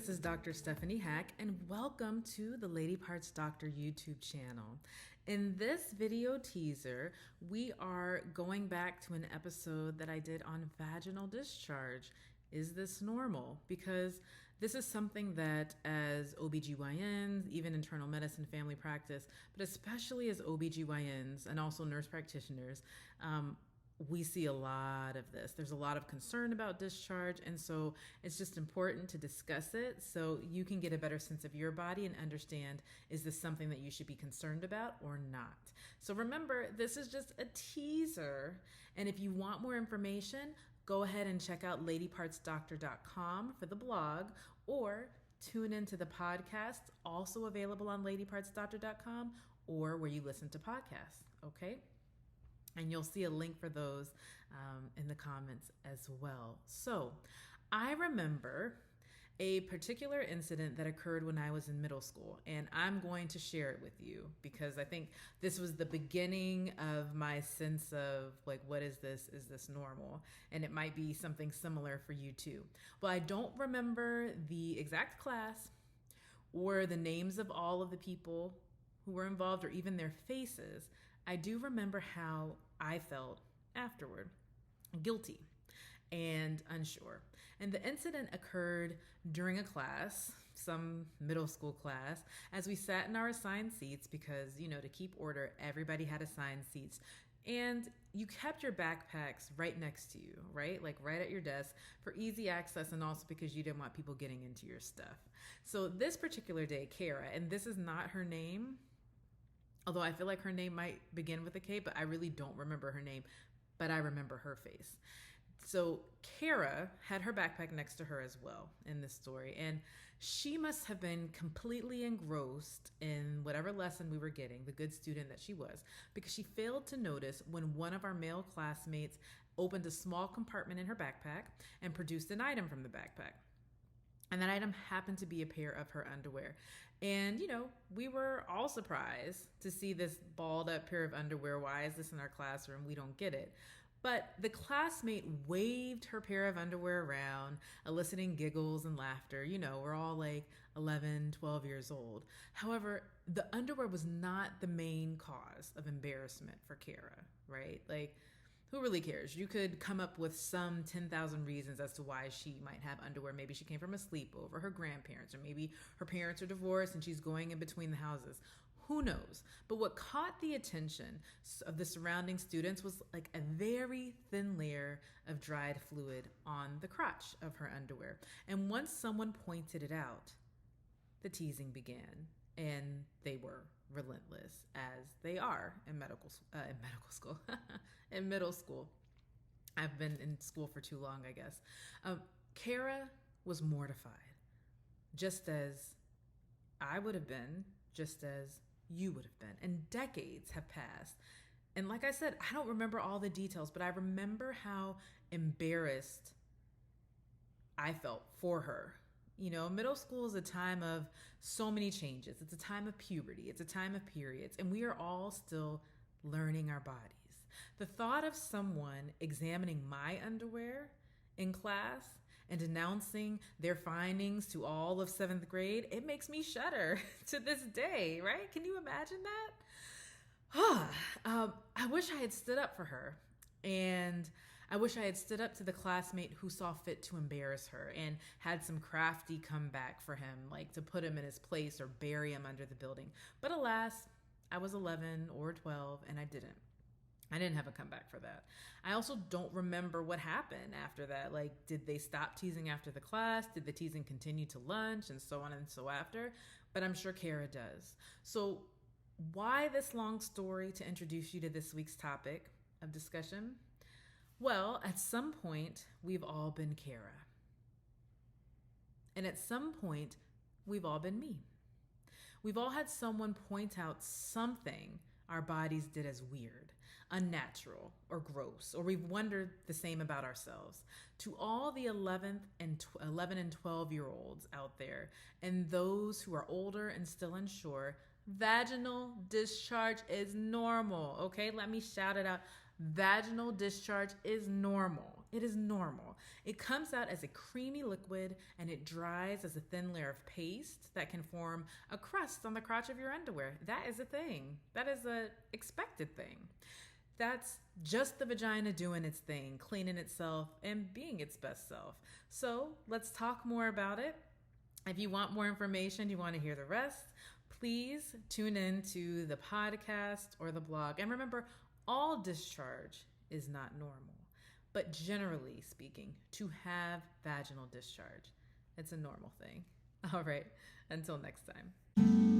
this is Dr. Stephanie Hack, and welcome to the Lady Parts Doctor YouTube channel. In this video teaser, we are going back to an episode that I did on vaginal discharge. Is this normal? Because this is something that as OBGYNs, even internal medicine, family practice, but especially as OBGYNs and also nurse practitioners, we see a lot of this. There's a lot of concern about discharge, and so it's just important to discuss it so you can get a better sense of your body and understand, is this something that you should be concerned about or not? So remember, this is just a teaser, and if you want more information, go ahead and check out ladypartsdoctor.com for the blog, or tune into the podcast, also available on ladypartsdoctor.com or where you listen to podcasts, okay? And you'll see a link for those in the comments as well. So I remember a particular incident that occurred when I was in middle school, and I'm going to share it with you because I think this was the beginning of my sense of like, what is this? Is this normal? And it might be something similar for you too. Well, I don't remember the exact class or the names of all of the people who were involved or even their faces. I do remember how I felt afterward, guilty and unsure. And the incident occurred during a class, some middle school class, as we sat in our assigned seats because, to keep order, everybody had assigned seats. And you kept your backpacks right next to you, right? Like right at your desk for easy access, and also because you didn't want people getting into your stuff. So this particular day, Kara, and this is not her name, although I feel like her name might begin with a K, but I really don't remember her name, but I remember her face. So Kara had her backpack next to her as well in this story, and she must have been completely engrossed in whatever lesson we were getting, the good student that she was, because she failed to notice when one of our male classmates opened a small compartment in her backpack and produced an item from the backpack. And that item happened to be a pair of her underwear. And, we were all surprised to see this balled up pair of underwear. Why is this in our classroom? We don't get it. But the classmate waved her pair of underwear around, eliciting giggles and laughter. We're all like 11, 12 years old. However, the underwear was not the main cause of embarrassment for Kara, right? Like, who really cares? You could come up with some 10,000 reasons as to why she might have underwear. Maybe she came from a sleepover, her grandparents, or maybe her parents are divorced and she's going in between the houses. Who knows? But what caught the attention of the surrounding students was like a very thin layer of dried fluid on the crotch of her underwear. And once someone pointed it out, the teasing began. And they were relentless, as they are in middle school. I've been in school for too long, I guess. Kara was mortified, just as I would have been, just as you would have been. And decades have passed. And like I said, I don't remember all the details, but I remember how embarrassed I felt for her. Middle school is a time of so many changes. It's a time of puberty. It's a time of periods. And we are all still learning our bodies. The thought of someone examining my underwear in class and announcing their findings to all of 7th grade, it makes me shudder to this day, right? Can you imagine that? I wish I had stood up for her. And I wish I had stood up to the classmate who saw fit to embarrass her and had some crafty comeback for him, like to put him in his place or bury him under the building. But alas, I was 11 or 12 and I didn't have a comeback for that. I also don't remember what happened after that. Like, did they stop teasing after the class? Did the teasing continue to lunch and so on and so after? But I'm sure Kara does. So why this long story to introduce you to this week's topic of discussion? Well, at some point, we've all been Kara. And at some point, we've all been me. We've all had someone point out something our bodies did as weird, unnatural, or gross, or we've wondered the same about ourselves. To all the 11 and 12-year-olds out there, and those who are older and still unsure, vaginal discharge is normal, okay? Let me shout it out. Vaginal discharge is normal. It is normal. It comes out as a creamy liquid and it dries as a thin layer of paste that can form a crust on the crotch of your underwear. That is a thing. That is a expected thing. That's just the vagina doing its thing, cleaning itself and being its best self. So let's talk more about it. If you want more information, you want to hear the rest, please tune in to the podcast or the blog. And remember, all discharge is not normal, but generally speaking, to have vaginal discharge, it's a normal thing. All right, until next time.